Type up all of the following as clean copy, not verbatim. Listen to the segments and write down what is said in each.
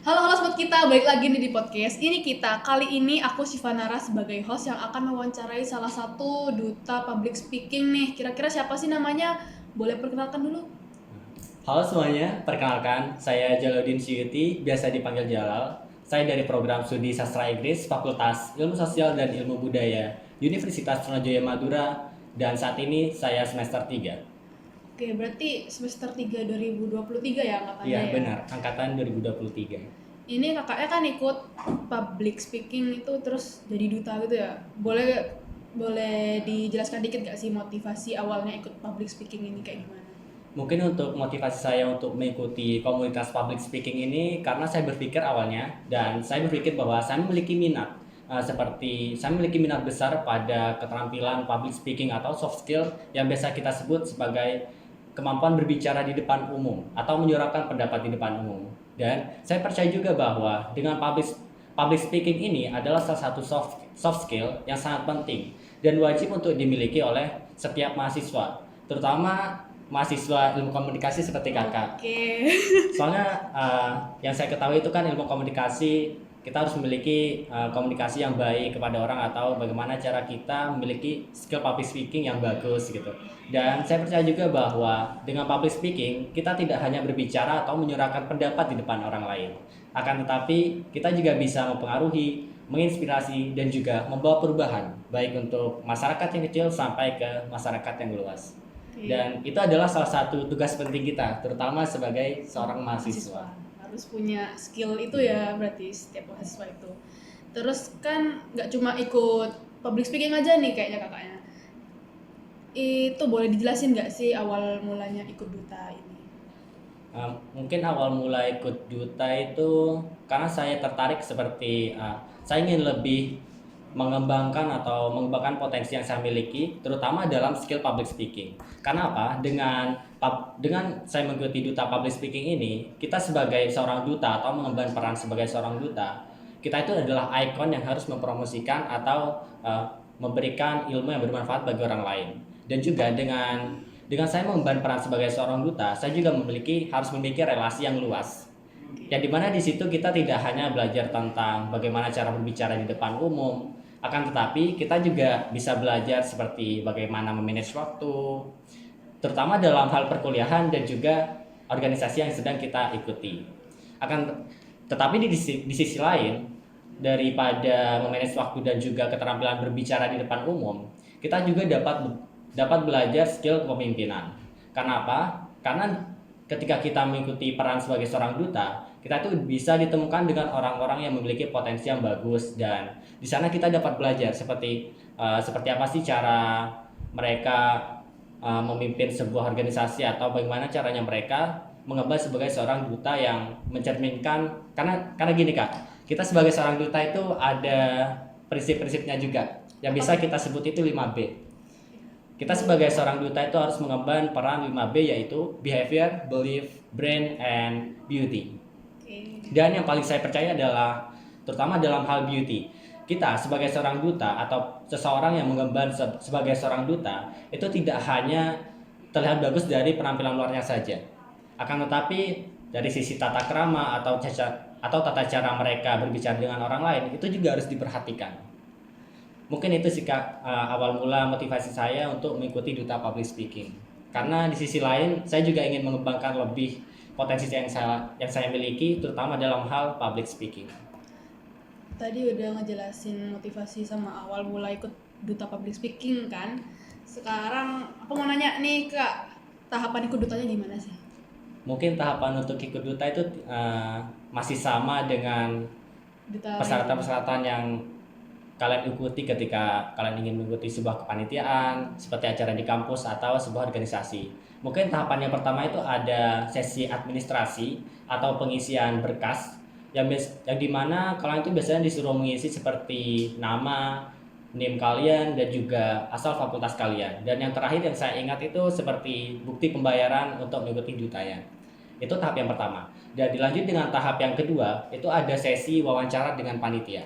Halo sobat kita, balik lagi nih di podcast. Ini kita, kali ini aku Sivanara sebagai host yang akan mewawancarai salah satu duta public speaking nih. Kira-kira siapa sih namanya? Boleh perkenalkan dulu? Halo semuanya, perkenalkan saya Jaludin Syuuti, biasa dipanggil Jalal. Saya dari program studi Sastra Inggris, Fakultas Ilmu Sosial dan Ilmu Budaya, Universitas Trunojoyo Madura, dan saat ini saya semester 3. Oke, berarti semester 3 2023 ya angkatannya Iya, ya? benar, angkatan 2023. Ini kakaknya kan ikut public speaking itu terus jadi duta gitu ya? Boleh boleh dijelaskan dikit gak sih motivasi awalnya ikut public speaking ini kayak gimana? Mungkin untuk motivasi saya untuk mengikuti komunitas public speaking ini karena saya berpikir awalnya dan saya berpikir bahwa saya memiliki minat seperti saya memiliki minat besar pada keterampilan public speaking atau soft skill yang biasa kita sebut sebagai kemampuan berbicara di depan umum atau menyuarakan pendapat di depan umum. Dan saya percaya juga bahwa dengan public speaking ini adalah salah satu soft skill yang sangat penting dan wajib untuk dimiliki oleh setiap mahasiswa, terutama mahasiswa ilmu komunikasi seperti kakak. Oke. Soalnya yang saya ketahui itu kan ilmu komunikasi kita harus memiliki komunikasi yang baik kepada orang atau bagaimana cara kita memiliki skill public speaking yang bagus gitu. Dan saya percaya juga bahwa dengan public speaking kita tidak hanya berbicara atau menyuarakan pendapat di depan orang lain. Akan tetapi kita juga bisa mempengaruhi, menginspirasi dan juga membawa perubahan baik untuk masyarakat yang kecil sampai ke masyarakat yang luas. Dan itu adalah salah satu tugas penting kita, terutama sebagai seorang mahasiswa. Harus punya skill itu ya berarti setiap mahasiswa itu. Terus kan nggak cuma ikut public speaking aja nih kayaknya kakaknya. Itu boleh dijelasin nggak sih awal mulanya ikut duta ini? Mungkin awal mula ikut duta itu karena saya tertarik seperti saya ingin lebih mengembangkan potensi yang saya miliki, terutama dalam skill public speaking. Karena apa? Dengan saya mengikuti duta public speaking ini, kita sebagai seorang duta atau mengemban peran sebagai seorang duta, kita itu adalah ikon yang harus mempromosikan atau memberikan ilmu yang bermanfaat bagi orang lain. Dan juga dengan saya mengemban peran sebagai seorang duta, saya juga harus memiliki relasi yang luas. Yang dimana di situ kita tidak hanya belajar tentang bagaimana cara berbicara di depan umum, akan tetapi kita juga bisa belajar seperti bagaimana memanage waktu, terutama dalam hal perkuliahan dan juga organisasi yang sedang kita ikuti. Tetapi di sisi lain, daripada memanage waktu dan juga keterampilan berbicara di depan umum, kita juga dapat belajar skill kepemimpinan. Karena apa? Karena ketika kita mengikuti peran sebagai seorang duta, kita tuh bisa ditemukan dengan orang-orang yang memiliki potensi yang bagus, dan di sana kita dapat belajar seperti apa sih cara mereka memimpin sebuah organisasi atau bagaimana caranya mereka mengemban sebagai seorang duta yang mencerminkan, karena gini Kak, kita sebagai seorang duta itu ada prinsip-prinsipnya juga yang bisa kita sebut itu 5B. Kita sebagai seorang duta itu harus mengemban peran 5B, yaitu behavior, belief, brand, and beauty. Dan yang paling saya percaya adalah terutama dalam hal beauty. Kita sebagai seorang duta atau seseorang yang mengemban sebagai seorang duta itu tidak hanya terlihat bagus dari penampilan luarnya saja. Akan tetapi dari sisi tata krama atau tata cara mereka berbicara dengan orang lain itu juga harus diperhatikan. Mungkin itu sih Kak, awal mula motivasi saya untuk mengikuti duta public speaking. Karena di sisi lain saya juga ingin mengembangkan lebih potensi yang saya miliki, terutama dalam hal public speaking. Tadi udah ngejelasin motivasi sama awal mula ikut duta public speaking kan. Sekarang aku mau nanya nih Kak, tahapan ikut dutanya gimana sih? Mungkin tahapan untuk ikut duta itu masih sama dengan persyaratan-persyaratan yang kalian ikuti ketika kalian ingin mengikuti sebuah kepanitiaan seperti acara di kampus atau sebuah organisasi. Mungkin tahapan yang pertama itu ada sesi administrasi atau pengisian berkas yang dimana kalian itu biasanya disuruh mengisi seperti nama, NIM kalian, dan juga asal fakultas kalian. Dan yang terakhir yang saya ingat itu seperti bukti pembayaran untuk mengikuti dutanya. Itu tahap yang pertama. Dan dilanjut dengan tahap yang kedua, itu ada sesi wawancara dengan panitia.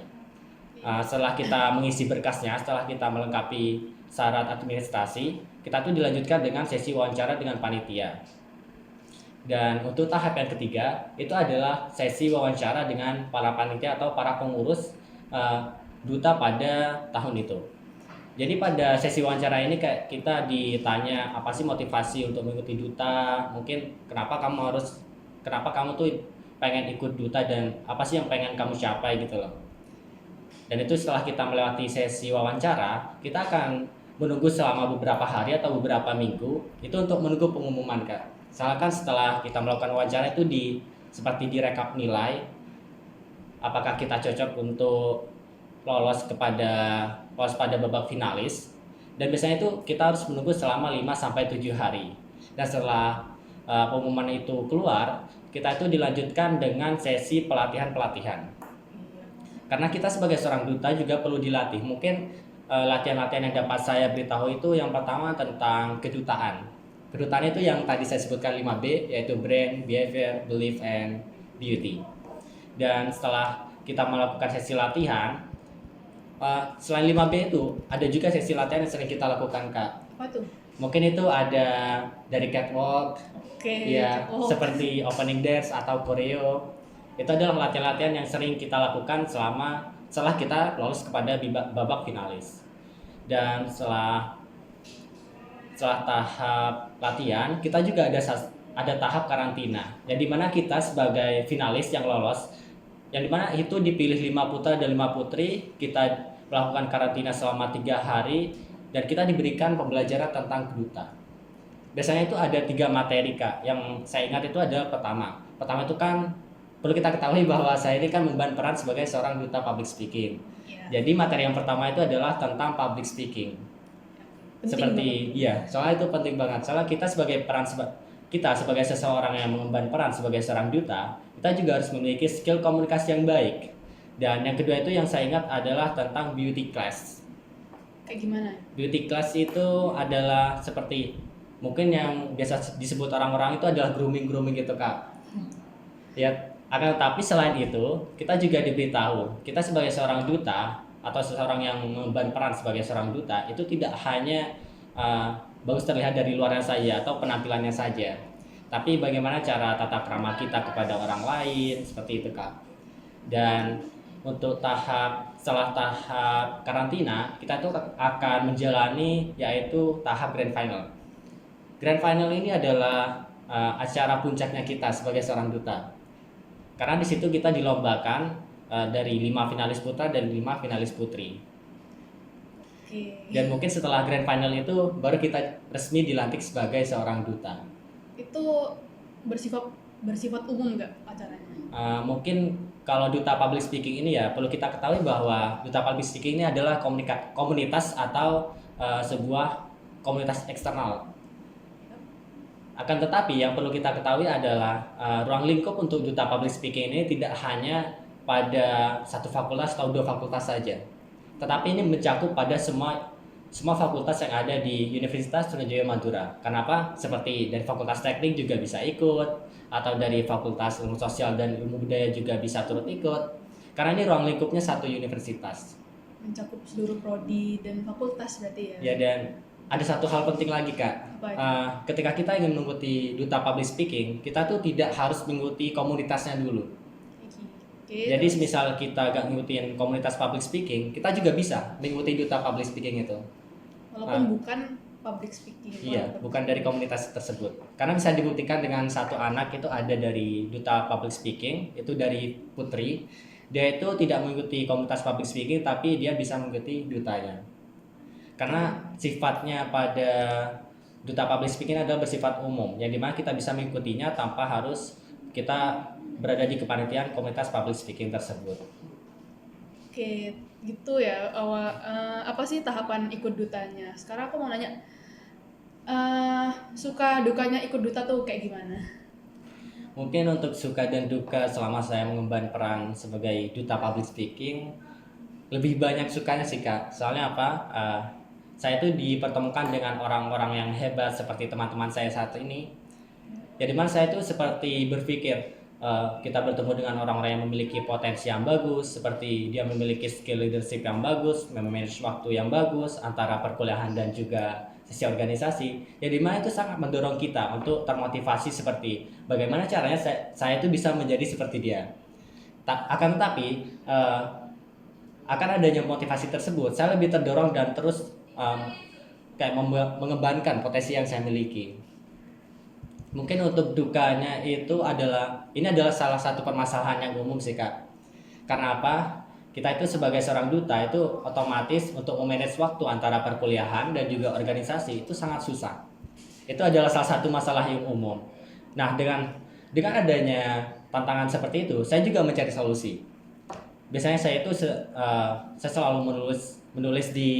Setelah kita mengisi berkasnya, setelah kita melengkapi syarat administrasi, kita tuh dilanjutkan dengan sesi wawancara dengan panitia. Dan untuk tahap yang ketiga itu adalah sesi wawancara dengan para panitia atau para pengurus uh, duta pada tahun itu. Jadi pada sesi wawancara ini kayak kita ditanya apa sih motivasi untuk mengikuti duta, mungkin kenapa kamu tuh pengen ikut duta dan apa sih yang pengen kamu capai gitu loh. Dan itu setelah kita melewati sesi wawancara, kita akan menunggu selama beberapa hari atau beberapa minggu itu untuk menunggu pengumuman Kak. Misalkan setelah kita melakukan wawancara itu seperti direkap nilai apakah kita cocok untuk lolos pada babak finalis, dan biasanya itu kita harus menunggu selama 5 sampai 7 hari. Dan setelah pengumuman itu keluar, kita itu dilanjutkan dengan sesi pelatihan-pelatihan. Karena kita sebagai seorang duta juga perlu dilatih. Mungkin latihan-latihan yang dapat saya beritahu itu yang pertama tentang kedutaan. Kedutaan itu yang tadi saya sebutkan 5B, yaitu Brand, Behavior, Belief, and Beauty. Dan setelah kita melakukan sesi latihan, selain 5B itu ada juga sesi latihan yang sering kita lakukan Kak. Apa tuh? Mungkin itu ada dari catwalk, ya, catwalk. seperti opening dance atau choreo. Itu adalah latihan-latihan yang sering kita lakukan setelah kita lolos kepada babak finalis. Dan setelah tahap latihan, kita juga ada tahap karantina. Yang dimana kita sebagai finalis yang lolos, yang dimana itu dipilih 5 putra dan 5 putri, kita melakukan karantina selama 3 hari dan kita diberikan pembelajaran tentang keduta. Biasanya itu ada 3 materi Kak. Yang saya ingat itu adalah pertama itu kan perlu kita ketahui bahwa saya ini kan memban peran sebagai seorang duta public speaking. Jadi materi yang pertama itu adalah tentang public speaking. Soalnya itu penting banget. Soalnya kita sebagai seseorang yang mengemban peran sebagai seorang duta, kita juga harus memiliki skill komunikasi yang baik. Dan yang kedua itu yang saya ingat adalah tentang beauty class. Kayak gimana? Beauty class itu adalah seperti mungkin yang biasa disebut orang-orang itu adalah grooming gitu Kak. Ya, akan tetapi selain itu kita juga diberitahu kita sebagai seorang duta atau seseorang yang mengemban peran sebagai seorang duta itu tidak hanya bagus terlihat dari luarnya saja atau penampilannya saja, tapi bagaimana cara tata krama kita kepada orang lain seperti itu Kak. Dan untuk setelah tahap karantina kita tuh akan menjalani yaitu tahap grand final. Grand final ini adalah acara puncaknya kita sebagai seorang duta. Karena di situ kita dilombakan dari 5 finalis putra dan 5 finalis putri. Dan mungkin setelah grand final itu baru kita resmi dilantik sebagai seorang duta. Itu bersifat umum nggak acaranya? Mungkin kalau duta public speaking ini ya perlu kita ketahui bahwa duta public speaking ini adalah komunitas atau sebuah komunitas eksternal. Akan tetapi yang perlu kita ketahui adalah ruang lingkup untuk duta public speaking ini tidak hanya pada satu fakultas atau 2 fakultas saja, tetapi ini mencakup pada semua fakultas yang ada di Universitas Trunojoyo Madura. Kenapa? Seperti dari Fakultas Teknik juga bisa ikut, atau dari Fakultas Ilmu Sosial dan Ilmu Budaya juga bisa turut ikut. Karena ini ruang lingkupnya satu universitas. Mencakup seluruh prodi dan fakultas berarti ya? Ya, dan ada satu hal penting lagi Kak. Ketika kita ingin mengikuti duta public speaking, kita tuh tidak harus mengikuti komunitasnya dulu. Jadi misal kita gak ngikutin komunitas public speaking, kita juga bisa mengikuti duta public speaking itu. Walaupun bukan public speaking. Iya, bukan dari komunitas tersebut. Karena bisa dibuktikan dengan satu anak itu ada dari duta public speaking, itu dari putri. Dia itu tidak mengikuti komunitas public speaking, tapi dia bisa mengikuti dutanya. Karena sifatnya pada duta public speaking adalah bersifat umum, yang dimana kita bisa mengikutinya tanpa harus kita berada di kepanitiaan komunitas public speaking tersebut. Oke, gitu ya. Apa sih tahapan ikut dutanya? Sekarang aku mau nanya, suka dukanya ikut duta tuh kayak gimana? Mungkin untuk suka dan duka selama saya mengemban peran sebagai duta public speaking, lebih banyak sukanya sih Kak. Soalnya apa? Saya itu dipertemukan dengan orang-orang yang hebat seperti teman-teman saya saat ini. Ya dimana saya itu seperti berpikir kita bertemu dengan orang-orang yang memiliki potensi yang bagus, seperti dia memiliki skill leadership yang bagus, memanage waktu yang bagus antara perkuliahan dan juga sisi organisasi, yang dimana itu sangat mendorong kita untuk termotivasi seperti bagaimana caranya saya itu bisa menjadi seperti dia. Akan tetapi akan adanya motivasi tersebut, saya lebih terdorong dan terus kayak mengembangkan potensi yang saya miliki. Mungkin untuk dukanya itu ini adalah salah satu permasalahan yang umum sih Kak. Karena apa? Kita itu sebagai seorang duta itu otomatis untuk memanage waktu antara perkuliahan dan juga organisasi itu sangat susah. Itu adalah salah satu masalah yang umum. Nah, dengan adanya tantangan seperti itu, saya juga mencari solusi. Biasanya saya itu saya selalu menulis di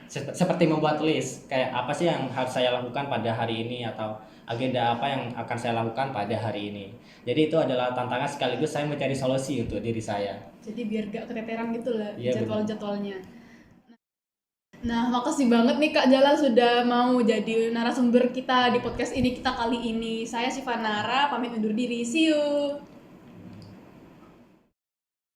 seperti membuat list kayak apa sih yang harus saya lakukan pada hari ini atau agenda apa yang akan saya lakukan pada hari ini. Jadi itu adalah tantangan sekaligus saya mencari solusi untuk diri saya. Jadi biar gak keteteran gitu lah Iya, jadwal-jadwalnya. Nah, makasih banget nih Kak Jala sudah mau jadi narasumber kita di podcast ini kita kali ini. Saya Siva Nara, pamit undur diri. See you.